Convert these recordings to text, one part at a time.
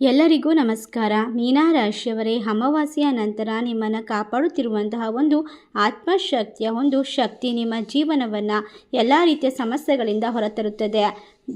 ಎಲ್ಲರಿಗೂ ನಮಸ್ಕಾರ. ಮೀನಾ ರಾಶಿಯವರೇ, ಅಮಾವಾಸ್ಯೆಯ ನಂತರ ನಿಮ್ಮನ್ನು ಕಾಪಾಡುತ್ತಿರುವಂತಹ ಒಂದು ಆತ್ಮಶಕ್ತಿಯ ಒಂದು ಶಕ್ತಿ ನಿಮ್ಮ ಜೀವನವನ್ನು ಎಲ್ಲ ರೀತಿಯ ಸಮಸ್ಯೆಗಳಿಂದ ಹೊರತರುತ್ತದೆ.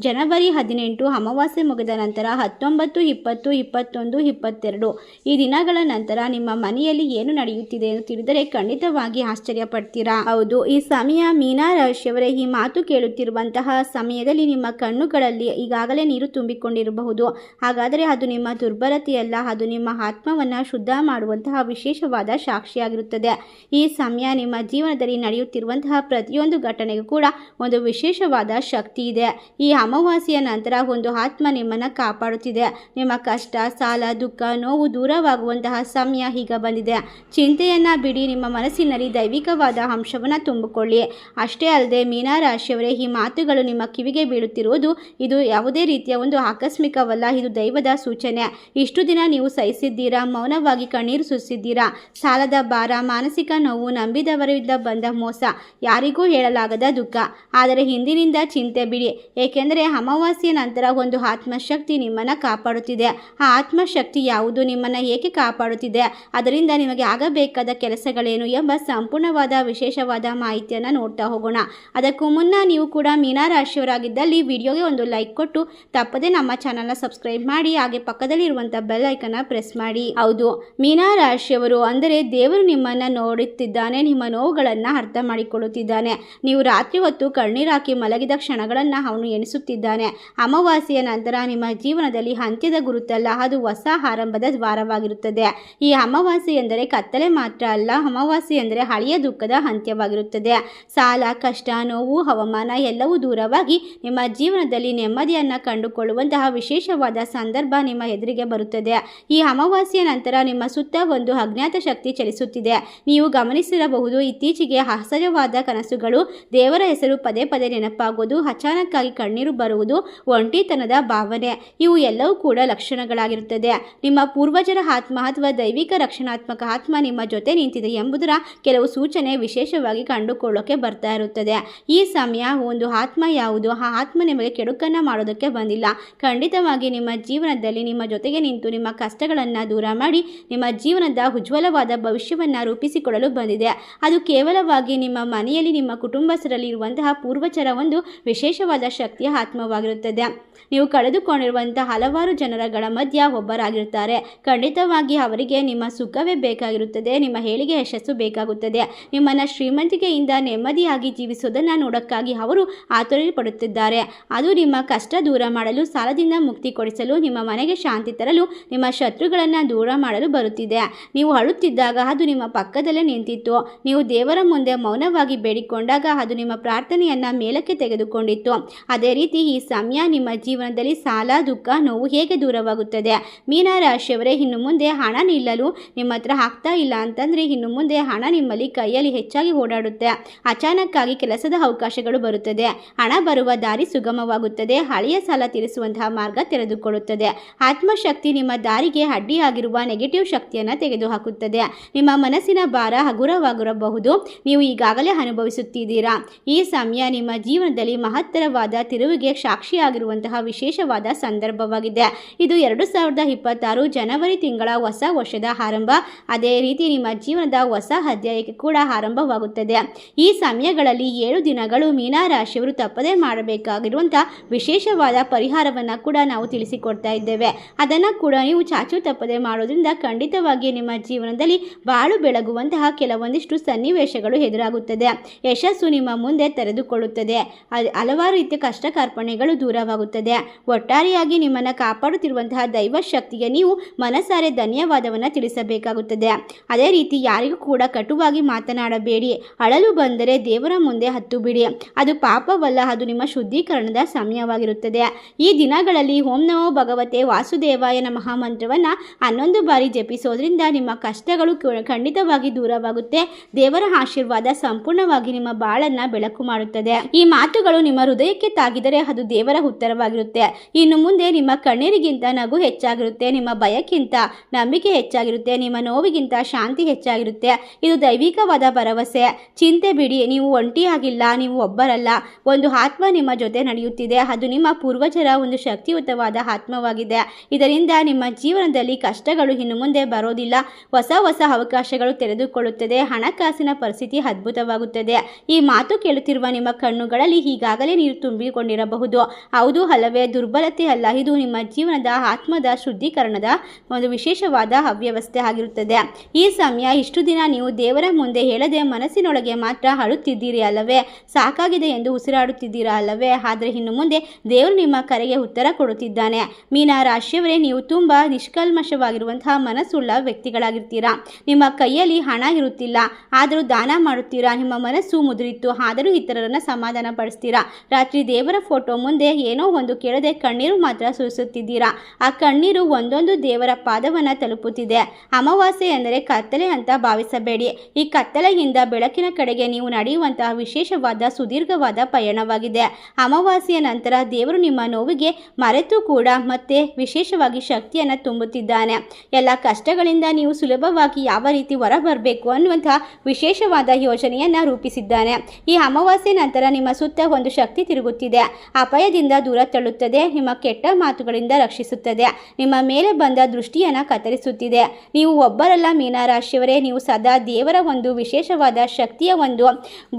ಜನವರಿ 18 ಅಮಾವಾಸ್ಯೆ ಮುಗಿದ ನಂತರ 19, 20, 21, 22 ಈ ದಿನಗಳ ನಂತರ ನಿಮ್ಮ ಮನೆಯಲ್ಲಿ ಏನು ನಡೆಯುತ್ತಿದೆ ಎಂದು ತಿಳಿದರೆ ಖಂಡಿತವಾಗಿ ಆಶ್ಚರ್ಯಪಡ್ತೀರಾ. ಹೌದು, ಈ ಸಮಯ ಮೀನಾ ರಾಶಿಯವರೇ, ಈ ಮಾತು ಕೇಳುತ್ತಿರುವಂತಹ ಸಮಯದಲ್ಲಿ ನಿಮ್ಮ ಕಣ್ಣುಗಳಲ್ಲಿ ಈಗಾಗಲೇ ನೀರು ತುಂಬಿಕೊಂಡಿರಬಹುದು. ಹಾಗಾದರೆ ಅದು ನಿಮ್ಮ ದುರ್ಬಲತೆಯಲ್ಲ, ಅದು ನಿಮ್ಮ ಆತ್ಮವನ್ನು ಶುದ್ಧ ಮಾಡುವಂತಹ ವಿಶೇಷವಾದ ಸಾಕ್ಷಿಯಾಗಿರುತ್ತದೆ. ಈ ಸಮಯ ನಿಮ್ಮ ಜೀವನದಲ್ಲಿ ನಡೆಯುತ್ತಿರುವಂತಹ ಪ್ರತಿಯೊಂದು ಘಟನೆಗೂ ಕೂಡ ಒಂದು ವಿಶೇಷವಾದ ಶಕ್ತಿ ಇದೆ. ಈ ಅಮಾವಾಸ್ಯೆಯ ನಂತರ ಒಂದು ಆತ್ಮ ನಿಮ್ಮನ್ನು ಕಾಪಾಡುತ್ತಿದೆ. ನಿಮ್ಮ ಕಷ್ಟ, ಸಾಲ, ದುಃಖ, ನೋವು ದೂರವಾಗುವಂತಹ ಸಮಯ ಈಗ ಬಂದಿದೆ. ಚಿಂತೆಯನ್ನು ಬಿಡಿ, ನಿಮ್ಮ ಮನಸ್ಸಿನಲ್ಲಿ ದೈವಿಕವಾದ ಅಂಶವನ್ನು ತುಂಬಿಕೊಳ್ಳಿ. ಅಷ್ಟೇ ಅಲ್ಲದೆ ಮೀನಾ ರಾಶಿಯವರೇ, ಈ ಮಾತುಗಳು ನಿಮ್ಮ ಕಿವಿಗೆ ಬೀಳುತ್ತಿರುವುದು ಇದು ಯಾವುದೇ ರೀತಿಯ ಒಂದು ಆಕಸ್ಮಿಕವಲ್ಲ, ಇದು ದೈವದ ಸೂಚನೆ. ಇಷ್ಟು ದಿನ ನೀವು ಸಹಿಸಿದ್ದೀರಾ, ಮೌನವಾಗಿ ಕಣ್ಣೀರು ಸುರಿಸಿದ್ದೀರಾ. ಸಾಲದ ಭಾರ, ಮಾನಸಿಕ ನೋವು, ನಂಬಿದವರಿಂದ ಬಂದ ಮೋಸ, ಯಾರಿಗೂ ಹೇಳಲಾಗದ ದುಃಖ. ಆದರೆ ಹಿಂದಿನಿಂದ ಚಿಂತೆ ಬಿಡಿ, ಏಕೆಂದರೆ ಅಮಾವಾಸ್ಯೆಯ ನಂತರ ಒಂದು ಆತ್ಮಶಕ್ತಿ ನಿಮ್ಮನ್ನು ಕಾಪಾಡುತ್ತಿದೆ. ಆ ಆತ್ಮಶಕ್ತಿ ಯಾವುದು, ನಿಮ್ಮನ್ನು ಏಕೆ ಕಾಪಾಡುತ್ತಿದೆ, ಅದರಿಂದ ನಿಮಗೆ ಆಗಬೇಕಾದ ಕೆಲಸಗಳೇನು ಎಂಬ ಸಂಪೂರ್ಣವಾದ ವಿಶೇಷವಾದ ಮಾಹಿತಿಯನ್ನು ನೋಡ್ತಾ ಹೋಗೋಣ. ಅದಕ್ಕೂ ಮುನ್ನ ನೀವು ಕೂಡ ಮೀನಾ ರಾಶಿಯವರಾಗಿದ್ದಲ್ಲಿ ವಿಡಿಯೋಗೆ ಒಂದು ಲೈಕ್ ಕೊಟ್ಟು ತಪ್ಪದೆ ನಮ್ಮ ಚಾನಲ್ನ ಸಬ್ಸ್ಕ್ರೈಬ್ ಮಾಡಿ, ಹಾಗೆ ಪಕ್ಕದಲ್ಲಿ ಇರುವಂಥ ಬೆಲ್ ಐಕನ್ನ ಪ್ರೆಸ್ ಮಾಡಿ. ಹೌದು, ಮೀನಾ ರಾಶಿಯವರು ಅಂದರೆ ದೇವರು ನಿಮ್ಮನ್ನು ನೋಡುತ್ತಿದ್ದಾನೆ, ನಿಮ್ಮ ನೋವುಗಳನ್ನು ಅರ್ಥ ಮಾಡಿಕೊಳ್ಳುತ್ತಿದ್ದಾನೆ. ನೀವು ರಾತ್ರಿ ಹೊತ್ತು ಕಣ್ಣೀರು ಹಾಕಿ ಮಲಗಿದ ಕ್ಷಣಗಳನ್ನು ಅವನು ಎಣಿಸುತ್ತಿದ್ದಾನೆ. ಅಮಾವಾಸ್ಯೆಯ ನಂತರ ನಿಮ್ಮ ಜೀವನದಲ್ಲಿ ಅಂತ್ಯದ ಗುರುತಲ್ಲ, ಅದು ಹೊಸ ಆರಂಭದ ದ್ವಾರವಾಗಿರುತ್ತದೆ. ಈ ಅಮಾವಾಸ್ಯೆ ಎಂದರೆ ಕತ್ತಲೆ ಮಾತ್ರ ಅಲ್ಲ, ಅಮಾವಾಸ್ಯೆ ಎಂದರೆ ಹಳೆಯ ದುಃಖದ ಅಂತ್ಯವಾಗಿರುತ್ತದೆ. ಸಾಲ, ಕಷ್ಟ, ನೋವು, ಅವಮಾನ ಎಲ್ಲವೂ ದೂರವಾಗಿ ನಿಮ್ಮ ಜೀವನದಲ್ಲಿ ನೆಮ್ಮದಿಯನ್ನು ಕಂಡುಕೊಳ್ಳುವಂತಹ ವಿಶೇಷವಾದ ಸಂದರ್ಭ ನಿಮ್ಮ ಎದುರಿಗೆ ಬರುತ್ತದೆ. ಈ ಅಮಾವಾಸ್ಯೆಯ ನಂತರ ನಿಮ್ಮ ಸುತ್ತ ಒಂದು ಅಜ್ಞಾತ ಶಕ್ತಿ ಚಲಿಸುತ್ತಿದೆ. ನೀವು ಗಮನಿಸಿರಬಹುದು, ಇತ್ತೀಚೆಗೆ ಅಸಹಜವಾದ ಕನಸುಗಳು, ದೇವರ ಹೆಸರು ಪದೇ ಪದೇ ನೆನಪಾಗುವುದು, ಅಚಾನಕ್ಕಾಗಿ ಕಣ್ಣೀರು ಬರುವುದು, ಒಂಟಿತನದ ಭಾವನೆ, ಇವು ಎಲ್ಲವೂ ಕೂಡ ಲಕ್ಷಣಗಳಾಗಿರುತ್ತದೆ. ನಿಮ್ಮ ಪೂರ್ವಜರ ಆತ್ಮ ಅಥವಾ ದೈವಿಕ ರಕ್ಷಣಾತ್ಮಕ ಆತ್ಮ ನಿಮ್ಮ ಜೊತೆ ನಿಂತಿದೆ ಎಂಬುದರ ಕೆಲವು ಸೂಚನೆ ವಿಶೇಷವಾಗಿ ಕಂಡುಕೊಳ್ಳೋಕೆ ಬರ್ತಾ ಇರುತ್ತದೆ. ಈ ಸಮಯ ಒಂದು ಆತ್ಮ ಯಾವುದು, ಆ ಆತ್ಮ ನಿಮಗೆ ಕೆಡುಕನ್ನು ಮಾಡೋದಕ್ಕೆ ಬಂದಿಲ್ಲ. ಖಂಡಿತವಾಗಿ ನಿಮ್ಮ ಜೀವನದಲ್ಲಿ ನಿಮ್ಮ ಜೊತೆಗೆ ನಿಂತು ನಿಮ್ಮ ಕಷ್ಟಗಳನ್ನು ದೂರ ಮಾಡಿ ನಿಮ್ಮ ಜೀವನದ ಉಜ್ವಲವಾದ ಭವಿಷ್ಯವನ್ನು ರೂಪಿಸಿಕೊಳ್ಳಲು ಬಂದಿದೆ. ಅದು ಕೇವಲವಾಗಿ ನಿಮ್ಮ ಮನೆಯಲ್ಲಿ ನಿಮ್ಮ ಕುಟುಂಬಸ್ಥರಲ್ಲಿ ಇರುವಂತಹ ಪೂರ್ವಜರ ಒಂದು ವಿಶೇಷವಾದ ಶಕ್ತಿಯ ಆತ್ಮವಾಗಿರುತ್ತದೆ. ನೀವು ಕಳೆದುಕೊಂಡಿರುವಂತಹ ಹಲವಾರು ಜನರಗಳ ಮಧ್ಯ ಒಬ್ಬರಾಗಿರುತ್ತಾರೆ. ಖಂಡಿತವಾಗಿ ಅವರಿಗೆ ನಿಮ್ಮ ಸುಖವೇ ಬೇಕಾಗಿರುತ್ತದೆ, ನಿಮ್ಮ ಹೇಳಿಗೆ ಯಶಸ್ಸು ಬೇಕಾಗುತ್ತದೆ. ನಿಮ್ಮನ್ನು ಶ್ರೀಮಂತಿಕೆಯಿಂದ ನೆಮ್ಮದಿಯಾಗಿ ಜೀವಿಸುವುದನ್ನು ನೋಡೋಕ್ಕಾಗಿ ಅವರು ಆತುರ ಪಡುತ್ತಿದ್ದಾರೆ. ಅದು ನಿಮ್ಮ ಕಷ್ಟ ದೂರ ಮಾಡಲು, ಸಾಲದಿಂದ ಮುಕ್ತಿ ಕೊಡಿಸಲು, ನಿಮ್ಮ ಮನೆಗೆ ಶಾಂತಿ ತರಲು, ನಿಮ್ಮ ಶತ್ರುಗಳನ್ನು ದೂರ ಮಾಡಲು ಬರುತ್ತಿದೆ. ನೀವು ಅಳುತ್ತಿದ್ದಾಗ ಅದು ನಿಮ್ಮ ಪಕ್ಕದಲ್ಲೇ ನಿಂತಿತ್ತು. ನೀವು ದೇವರ ಮುಂದೆ ಮೌನವಾಗಿ ಬೇಡಿಕೊಂಡಾಗ ಅದು ನಿಮ್ಮ ಪ್ರಾರ್ಥನೆಯನ್ನು ಮೇಲಕ್ಕೆ ತೆಗೆದುಕೊಂಡಿತ್ತು. ಅದೇ ರೀತಿ ಈ ಸಮಯ ನಿಮ್ಮ ಜೀವನದಲ್ಲಿ ಸಾಲ, ದುಃಖ, ನೋವು ಹೇಗೆ ದೂರವಾಗುತ್ತದೆ. ಮೀನಾ ರಾಶಿಯವರೇ, ಇನ್ನು ಮುಂದೆ ಹಣ ನಿಲ್ಲಲು ನಿಮ್ಮ ಹತ್ರ ಆಗ್ತಾ ಇಲ್ಲ ಅಂತಂದರೆ ಇನ್ನು ಮುಂದೆ ಹಣ ನಿಮ್ಮಲ್ಲಿ ಕೈಯಲ್ಲಿ ಹೆಚ್ಚಾಗಿ ಓಡಾಡುತ್ತೆ. ಅಚಾನಕ್ಕಾಗಿ ಕೆಲಸದ ಅವಕಾಶಗಳು ಬರುತ್ತದೆ, ಹಣ ಬರುವ ದಾರಿ ಸುಗಮವಾಗುತ್ತದೆ, ಹಳೆಯ ಸಾಲ ತೀರಿಸುವಂತಹ ಮಾರ್ಗ ತೆರೆದುಕೊಳ್ಳುತ್ತದೆ. ಆತ್ಮಶಕ್ತಿ ನಿಮ್ಮ ದಾರಿಗೆ ಅಡ್ಡಿಯಾಗಿರುವ ನೆಗೆಟಿವ್ ಶಕ್ತಿಯನ್ನು ತೆಗೆದುಹಾಕುತ್ತದೆ. ನಿಮ್ಮ ಮನಸ್ಸಿನ ಭಾರ ಹಗುರವಾಗಿರಬಹುದು, ನೀವು ಈಗಾಗಲೇ ಅನುಭವಿಸುತ್ತಿದ್ದೀರಾ. ಈ ಸಮಯ ನಿಮ್ಮ ಜೀವನದಲ್ಲಿ ಮಹತ್ತರವಾದ ತಿರುವಿಗೆ ಸಾಕ್ಷಿಯಾಗಿರುವಂತಹ ವಿಶೇಷವಾದ ಸಂದರ್ಭವಾಗಿದೆ. ಇದು 2026 ಜನವರಿ ತಿಂಗಳ ಹೊಸ ವರ್ಷದ ಆರಂಭ. ಅದೇ ರೀತಿ ನಿಮ್ಮ ಜೀವನದ ಹೊಸ ಅಧ್ಯಾಯಕ್ಕೆ ಕೂಡ ಆರಂಭವಾಗುತ್ತದೆ. ಈ ಸಮಯಗಳಲ್ಲಿ 7 ದಿನಗಳು ಮೀನಾ ರಾಶಿಯವರು ತಪ್ಪದೇ ಮಾಡಬೇಕಾಗಿರುವಂತಹ ವಿಶೇಷವಾದ ಪರಿಹಾರವನ್ನು ಕೂಡ ನಾವು ತಿಳಿಸಿಕೊಡ್ತಾ ಇದ್ದೇವೆ. ಅದನ್ನು ಕೂಡ ನೀವು ಚಾಚು ತಪ್ಪದೆ ಮಾಡೋದ್ರಿಂದ ಖಂಡಿತವಾಗಿ ನಿಮ್ಮ ಜೀವನದಲ್ಲಿ ಬಾಳು ಬೆಳಗುವಂತಹ ಕೆಲವೊಂದಿಷ್ಟು ಸನ್ನಿವೇಶಗಳು ಎದುರಾಗುತ್ತದೆ. ಯಶಸ್ಸು ನಿಮ್ಮ ಮುಂದೆ ತೆರೆದುಕೊಳ್ಳುತ್ತದೆ. ಹಲವಾರು ರೀತಿಯ ಕಷ್ಟ ಕಾರ್ಪಣ್ಯಗಳು ದೂರವಾಗುತ್ತದೆ. ಒಟ್ಟಾರೆಯಾಗಿ ನಿಮ್ಮನ್ನು ಕಾಪಾಡುತ್ತಿರುವಂತಹ ದೈವ ಶಕ್ತಿಗೆ ನೀವು ಮನಸಾರೆ ಧನ್ಯವಾದವನ್ನು ತಿಳಿಸಬೇಕಾಗುತ್ತದೆ. ಅದೇ ರೀತಿ ಯಾರಿಗೂ ಕೂಡ ಕಟುವಾಗಿ ಮಾತನಾಡಬೇಡಿ. ಅಳಲು ಬಂದರೆ ದೇವರ ಮುಂದೆ ಹತ್ತು ಬಿಡಿ, ಅದು ಪಾಪವಲ್ಲ, ಅದು ನಿಮ್ಮ ಶುದ್ಧೀಕರಣದ ಸಮಯವಾಗಿರುತ್ತದೆ. ಈ ದಿನಗಳಲ್ಲಿ ಓಂ ನಮೋ ಭಗವತೆ ವಾಸುದೇವಾಯ ನಮಃ ಮಂತ್ರವನ್ನು 11 ಬಾರಿ ಜಪಿಸೋದ್ರಿಂದ ನಿಮ್ಮ ಕಷ್ಟಗಳು ಖಂಡಿತವಾಗಿ ದೂರವಾಗುತ್ತೆ. ದೇವರ ಆಶೀರ್ವಾದ ಸಂಪೂರ್ಣವಾಗಿ ನಿಮ್ಮ ಬಾಳನ್ನು ಬೆಳಕು ಮಾಡುತ್ತದೆ. ಈ ಮಾತುಗಳು ನಿಮ್ಮ ಹೃದಯಕ್ಕೆ ತಾಗಿದರೆ ಆಗಿದ್ದರೆ ಅದು ದೇವರ ಉತ್ತರವಾಗಿರುತ್ತೆ. ಇನ್ನು ಮುಂದೆ ನಿಮ್ಮ ಕಣ್ಣೀರಿಗಿಂತ ನಗು ಹೆಚ್ಚಾಗಿರುತ್ತೆ, ನಿಮ್ಮ ಭಯಕ್ಕಿಂತ ನಂಬಿಕೆ ಹೆಚ್ಚಾಗಿರುತ್ತೆ, ನಿಮ್ಮ ನೋವಿಗಿಂತ ಶಾಂತಿ ಹೆಚ್ಚಾಗಿರುತ್ತೆ. ಇದು ದೈವಿಕವಾದ ಭರವಸೆ. ಚಿಂತೆ ಬಿಡಿ, ನೀವು ಒಂಟಿಯಾಗಿಲ್ಲ, ನೀವು ಒಬ್ಬರಲ್ಲ. ಒಂದು ಆತ್ಮ ನಿಮ್ಮ ಜೊತೆ ನಡೆಯುತ್ತಿದೆ. ಅದು ನಿಮ್ಮ ಪೂರ್ವಜರ ಒಂದು ಶಕ್ತಿಯುತವಾದ ಆತ್ಮವಾಗಿದೆ. ಇದರಿಂದ ನಿಮ್ಮ ಜೀವನದಲ್ಲಿ ಕಷ್ಟಗಳು ಇನ್ನು ಮುಂದೆ ಬರೋದಿಲ್ಲ. ಹೊಸ ಹೊಸ ಅವಕಾಶಗಳು ತೆರೆದುಕೊಳ್ಳುತ್ತದೆ. ಹಣಕಾಸಿನ ಪರಿಸ್ಥಿತಿ ಅದ್ಭುತವಾಗುತ್ತದೆ. ಈ ಮಾತು ಕೇಳುತ್ತಿರುವ ನಿಮ್ಮ ಕಣ್ಣುಗಳಲ್ಲಿ ಈಗಾಗಲೇ ನೀರು ತುಂಬಿಕೊಂಡಿರಬಹುದು. ಹೌದು ಅಲ್ಲವೇ? ದುರ್ಬಲತೆ ಅಲ್ಲ, ಇದು ನಿಮ್ಮ ಜೀವನದ ಆತ್ಮದ ಶುದ್ಧೀಕರಣದ ಒಂದು ವಿಶೇಷವಾದ ಅವ್ಯವಸ್ಥೆ ಆಗಿರುತ್ತದೆ. ಈ ಸಮಯ ಇಷ್ಟು ದಿನ ನೀವು ದೇವರ ಮುಂದೆ ಹೇಳದೆ ಮನಸ್ಸಿನೊಳಗೆ ಮಾತ್ರ ಅಳುತ್ತಿದ್ದೀರಿ ಅಲ್ಲವೇ? ಸಾಕಾಗಿದೆ ಎಂದು ಉಸಿರಾಡುತ್ತಿದ್ದೀರಾ ಅಲ್ಲವೇ? ಆದರೆ ಇನ್ನು ಮುಂದೆ ದೇವರು ನಿಮ್ಮ ಕರೆಗೆ ಉತ್ತರ ಕೊಡುತ್ತಿದ್ದಾನೆ. ಮೀನ ರಾಶಿಯವರೇ, ನೀವು ತುಂಬ ನಿಷ್ಕಲ್ಮಶವಾಗಿರುವಂತಹ ಮನಸ್ಸುಳ್ಳ ವ್ಯಕ್ತಿಗಳಾಗಿರ್ತೀರಾ. ನಿಮ್ಮ ಕೈಯಲ್ಲಿ ಹಣ ಇರುತ್ತಿಲ್ಲ, ಆದರೂ ದಾನ ಮಾಡುತ್ತೀರಾ. ನಿಮ್ಮ ಮನಸ್ಸು ಮುದುರಿತ್ತು, ಆದರೂ ಇತರರನ್ನು ಸಮಾಧಾನ ಪಡಿಸ್ತೀರಾ. ರಾತ್ರಿ ದೇವರ ಫೋಟೋ ಮುಂದೆ ಏನೋ ಒಂದು ಕೇಳದೆ ಕಣ್ಣೀರು ಮಾತ್ರ ಸುರಿಸುತ್ತಿದ್ದೀರಾ. ಆ ಕಣ್ಣೀರು ಒಂದೊಂದು ದೇವರ ಪಾದವನ್ನು ತಲುಪುತ್ತಿದೆ. ಅಮಾವಾಸ್ಯೆ ಎಂದರೆ ಕತ್ತಲೆ ಅಂತ ಭಾವಿಸಬೇಡಿ. ಈ ಕತ್ತಲೆಯಿಂದ ಬೆಳಕಿನ ಕಡೆಗೆ ನೀವು ನಡೆಯುವಂತಹ ವಿಶೇಷವಾದ ಸುದೀರ್ಘವಾದ ಪಯಣವಾಗಿದೆ. ಅಮಾವಾಸ್ಯೆಯ ನಂತರ ದೇವರು ನಿಮ್ಮ ನೋವಿಗೆ ಮರೆತು ಕೂಡ ಮತ್ತೆ ವಿಶೇಷವಾಗಿ ಶಕ್ತಿಯನ್ನು ತುಂಬುತ್ತಿದ್ದಾನೆ. ಎಲ್ಲ ಕಷ್ಟಗಳಿಂದ ನೀವು ಸುಲಭವಾಗಿ ಯಾವ ರೀತಿ ಹೊರಬರಬೇಕು ಅನ್ನುವಂತಹ ವಿಶೇಷವಾದ ಯೋಜನೆಯನ್ನು ರೂಪಿಸಿದ್ದಾನೆ. ಈ ಅಮಾವಾಸ್ಯೆ ನಂತರ ನಿಮ್ಮ ಸುತ್ತ ಒಂದು ಶಕ್ತಿ ತಿರುಗುತ್ತಿದೆ. ಅಪಾಯದಿಂದ ದೂರ ತಳ್ಳುತ್ತದೆ, ನಿಮ್ಮ ಕೆಟ್ಟ ಮಾತುಗಳಿಂದ ರಕ್ಷಿಸುತ್ತದೆ, ನಿಮ್ಮ ಮೇಲೆ ಬಂದ ದೃಷ್ಟಿಯನ್ನು ಕತ್ತರಿಸುತ್ತಿದೆ. ನೀವು ಒಬ್ಬರಲ್ಲ ಮೀನರಾಶಿಯವರೇ, ನೀವು ಸದಾ ದೇವರ ಒಂದು ವಿಶೇಷವಾದ ಶಕ್ತಿಯ ಒಂದು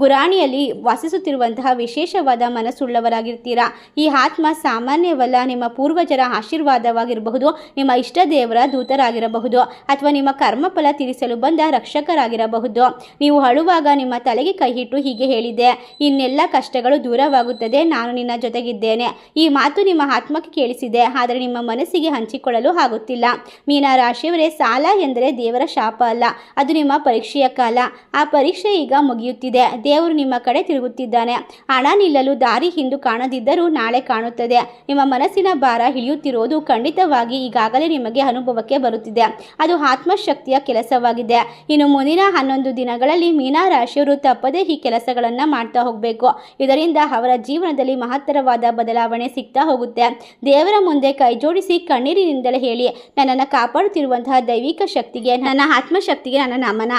ಗುರಾಣಿಯಲ್ಲಿ ವಾಸಿಸುತ್ತಿರುವಂತಹ ವಿಶೇಷವಾದ ಮನಸ್ಸುಳ್ಳವರಾಗಿರ್ತೀರಾ. ಈ ಆತ್ಮ ಸಾಮಾನ್ಯವಲ್ಲ. ನಿಮ್ಮ ಪೂರ್ವಜರ ಆಶೀರ್ವಾದವಾಗಿರಬಹುದು, ನಿಮ್ಮ ಇಷ್ಟ ದೇವರ ದೂತರಾಗಿರಬಹುದು, ಅಥವಾ ನಿಮ್ಮ ಕರ್ಮಫಲ ತೀರಿಸಲು ಬಂದ ರಕ್ಷಕರಾಗಿರಬಹುದು. ನೀವು ಅಳುವಾಗ ನಿಮ್ಮ ತಲೆಗೆ ಕೈ ಇಟ್ಟು ಹೀಗೆ ಹೇಳಿದೆ, ಇನ್ನೆಲ್ಲ ಕಷ್ಟಗಳು ದೂರವಾಗುತ್ತದೆ, ನಾನು ನಿನ್ನ ಜೊತೆಗಿದ್ದೇನೆ. ಈ ಮಾತು ನಿಮ್ಮ ಆತ್ಮಕ್ಕೆ ಕೇಳಿಸಿದೆ, ಆದರೆ ನಿಮ್ಮ ಮನಸ್ಸಿಗೆ ಹಂಚಿಕೊಳ್ಳಲು ಆಗುತ್ತಿಲ್ಲ. ಮೀನ ರಾಶಿಯವರೇ, ಸಾಲ ಎಂದರೆ ದೇವರ ಶಾಪ ಅಲ್ಲ, ಅದು ನಿಮ್ಮ ಪರೀಕ್ಷೆಯ ಕಾಲ. ಆ ಪರೀಕ್ಷೆ ಈಗ ಮುಗಿಯುತ್ತಿದೆ. ದೇವರು ನಿಮ್ಮ ಕಡೆ ತಿರುಗುತ್ತಿದ್ದಾನೆ. ಹಣ ನಿಲ್ಲಲು ದಾರಿ ಇಂದು ಕಾಣದಿದ್ದರೂ ನಾಳೆ ಕಾಣುತ್ತದೆ. ನಿಮ್ಮ ಮನಸ್ಸಿನ ಭಾರ ಇಳಿಯುತ್ತಿರುವುದು ಖಂಡಿತವಾಗಿ ಈಗಾಗಲೇ ನಿಮಗೆ ಅನುಭವಕ್ಕೆ ಬರುತ್ತಿದೆ. ಅದು ಆತ್ಮಶಕ್ತಿಯ ಕೆಲಸವಾಗಿದೆ. ಇನ್ನು ಮುಂದಿನ 11 ದಿನಗಳಲ್ಲಿ ಮೀನ ರಾಶಿಯವರು ತಪ್ಪದೇ ಈ ಕೆಲಸಗಳನ್ನು ಮಾಡ್ತಾ ಹೋಗಬೇಕು. ಇದರಿಂದ ಅವರ ಜೀವನದಲ್ಲಿ ಮಹತ್ತರವಾದ ಬದಲಾವಣೆ ಸಿಗ್ತಾ ಹೋಗುತ್ತೆ. ದೇವರ ಮುಂದೆ ಕೈ ಜೋಡಿಸಿ ಕಣ್ಣೀರಿನಿಂದಲೇ ಹೇಳಿ, ನನ್ನನ್ನು ಕಾಪಾಡುತ್ತಿರುವಂತಹ ದೈವಿಕ ಶಕ್ತಿಗೆ, ನನ್ನ ಆತ್ಮಶಕ್ತಿಗೆ ನನ್ನ ನಮನ.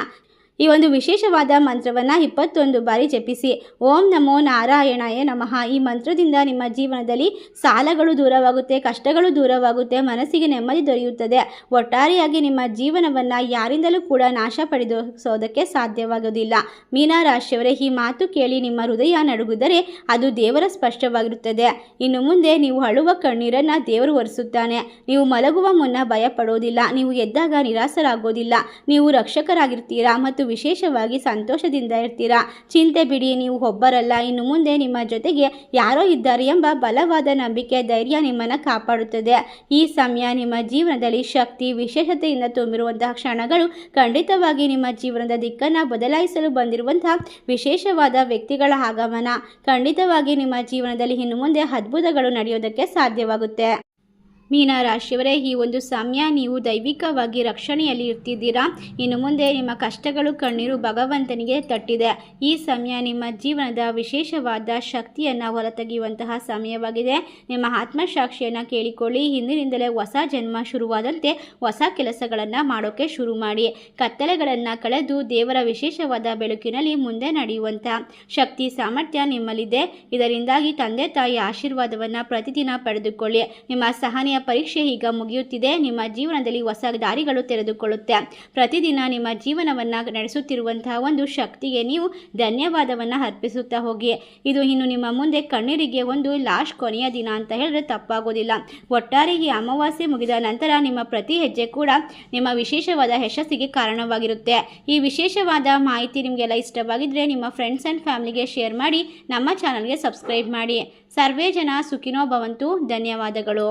ಈ ಒಂದು ವಿಶೇಷವಾದ ಮಂತ್ರವನ್ನು 21 ಬಾರಿ ಜಪಿಸಿ. ಓಂ ನಮೋ ನಾರಾಯಣಾಯ ನಮಃ. ಈ ಮಂತ್ರದಿಂದ ನಿಮ್ಮ ಜೀವನದಲ್ಲಿ ಸಾಲಗಳು ದೂರವಾಗುತ್ತೆ, ಕಷ್ಟಗಳು ದೂರವಾಗುತ್ತೆ, ಮನಸ್ಸಿಗೆ ನೆಮ್ಮದಿ ದೊರೆಯುತ್ತದೆ. ಒಟ್ಟಾರೆಯಾಗಿ ನಿಮ್ಮ ಜೀವನವನ್ನು ಯಾರಿಂದಲೂ ಕೂಡ ನಾಶ ಪಡೆದೋದಕ್ಕೆ ಸಾಧ್ಯವಾಗೋದಿಲ್ಲ. ಮೀನ ರಾಶಿಯವರೇ, ಈ ಮಾತು ಕೇಳಿ ನಿಮ್ಮ ಹೃದಯ ನಡುಗಿದರೆ ಅದು ದೇವರ ಸ್ಪಷ್ಟವಾಗಿರುತ್ತದೆ. ಇನ್ನು ಮುಂದೆ ನೀವು ಅಳುವ ಕಣ್ಣೀರನ್ನು ದೇವರು ಒರೆಸುತ್ತಾನೆ. ನೀವು ಮಲಗುವ ಮುನ್ನ ಭಯ ಪಡೋದಿಲ್ಲ, ನೀವು ಎದ್ದಾಗ ನಿರಾಸರಾಗೋದಿಲ್ಲ. ನೀವು ರಕ್ಷಕರಾಗಿರ್ತೀರಾ ಮತ್ತು ವಿಶೇಷವಾಗಿ ಸಂತೋಷದಿಂದ ಇರ್ತೀರಾ. ಚಿಂತೆ ಬಿಡಿ, ನೀವು ಒಬ್ಬರಲ್ಲ. ಇನ್ನು ಮುಂದೆ ನಿಮ್ಮ ಜೊತೆಗೆ ಯಾರೋ ಇದ್ದಾರೆ ಎಂಬ ಬಲವಾದ ನಂಬಿಕೆ, ಧೈರ್ಯ ನಿಮ್ಮನ್ನು ಕಾಪಾಡುತ್ತದೆ. ಈ ಸಮಯ ನಿಮ್ಮ ಜೀವನದಲ್ಲಿ ಶಕ್ತಿ, ವಿಶೇಷತೆಯಿಂದ ತುಂಬಿರುವಂತಹ ಕ್ಷಣಗಳು. ಖಂಡಿತವಾಗಿ ನಿಮ್ಮ ಜೀವನದ ದಿಕ್ಕನ್ನು ಬದಲಾಯಿಸಲು ಬಂದಿರುವಂತಹ ವಿಶೇಷವಾದ ವ್ಯಕ್ತಿಗಳ ಆಗಮನ. ಖಂಡಿತವಾಗಿ ನಿಮ್ಮ ಜೀವನದಲ್ಲಿ ಇನ್ನು ಮುಂದೆ ಅದ್ಭುತಗಳು ನಡೆಯೋದಕ್ಕೆ ಸಾಧ್ಯವಾಗುತ್ತೆ. ಮೀನ ರಾಶಿಯವರೇ, ಈ ಒಂದು ಸಮಯ ನೀವು ದೈವಿಕವಾಗಿ ರಕ್ಷಣೆಯಲ್ಲಿ ಇರ್ತಿದ್ದೀರಾ. ಇನ್ನು ಮುಂದೆ ನಿಮ್ಮ ಕಷ್ಟಗಳು, ಕಣ್ಣೀರು ಭಗವಂತನಿಗೆ ತಟ್ಟಿದೆ. ಈ ಸಮಯ ನಿಮ್ಮ ಜೀವನದ ವಿಶೇಷವಾದ ಶಕ್ತಿಯನ್ನು ಹೊರತೆಗೆಯುವಂತಹ ಸಮಯವಾಗಿದೆ. ನಿಮ್ಮ ಆತ್ಮಸಾಕ್ಷಿಯನ್ನು ಕೇಳಿಕೊಳ್ಳಿ. ಹಿಂದಿನಿಂದಲೇ ಹೊಸ ಜನ್ಮ ಶುರುವಾದಂತೆ ಹೊಸ ಕೆಲಸಗಳನ್ನು ಮಾಡೋಕ್ಕೆ ಶುರು ಮಾಡಿ. ಕತ್ತಲೆಗಳನ್ನು ಕಳೆದು ದೇವರ ವಿಶೇಷವಾದ ಬೆಳಕಿನಲ್ಲಿ ಮುಂದೆ ನಡೆಯುವಂಥ ಶಕ್ತಿ, ಸಾಮರ್ಥ್ಯ ನಿಮ್ಮಲ್ಲಿದೆ. ಇದರಿಂದಾಗಿ ತಂದೆ ತಾಯಿ ಆಶೀರ್ವಾದವನ್ನು ಪ್ರತಿದಿನ ಪಡೆದುಕೊಳ್ಳಿ. ನಿಮ್ಮ ಸಹನೆಯ ಪರೀಕ್ಷೆ ಈಗ ಮುಗಿಯುತ್ತಿದೆ. ನಿಮ್ಮ ಜೀವನದಲ್ಲಿ ಹೊಸ ದಾರಿಗಳು ತೆರೆದುಕೊಳ್ಳುತ್ತೆ. ಪ್ರತಿದಿನ ನಿಮ್ಮ ಜೀವನವನ್ನು ನಡೆಸುತ್ತಿರುವಂತಹ ಒಂದು ಶಕ್ತಿಗೆ ನೀವು ಧನ್ಯವಾದವನ್ನು ಅರ್ಪಿಸುತ್ತಾ ಹೋಗಿ. ಇದು ಇನ್ನು ನಿಮ್ಮ ಮುಂದೆ ಕಣ್ಣೀರಿಗೆ ಒಂದು ಲಾಸ್ಟ್ ಕೊನೆಯ ದಿನ ಅಂತ ಹೇಳಿದ್ರೆ ತಪ್ಪಾಗೋದಿಲ್ಲ. ಒಟ್ಟಾರೆ ಈ ಅಮಾವಾಸ್ಯೆ ಮುಗಿದ ನಂತರ ನಿಮ್ಮ ಪ್ರತಿ ಹೆಜ್ಜೆ ಕೂಡ ನಿಮ್ಮ ವಿಶೇಷವಾದ ಯಶಸ್ಸಿಗೆ ಕಾರಣವಾಗಿರುತ್ತೆ. ಈ ವಿಶೇಷವಾದ ಮಾಹಿತಿ ನಿಮಗೆಲ್ಲ ಇಷ್ಟವಾಗಿದ್ದರೆ ನಿಮ್ಮ ಫ್ರೆಂಡ್ಸ್ ಆ್ಯಂಡ್ ಫ್ಯಾಮಿಲಿಗೆ ಶೇರ್ ಮಾಡಿ. ನಮ್ಮ ಚಾನಲ್ಗೆ ಸಬ್ಸ್ಕ್ರೈಬ್ ಮಾಡಿ. ಸರ್ವೇ ಜನ ಸುಖಿನೋ ಭವಂತು. ಧನ್ಯವಾದಗಳು.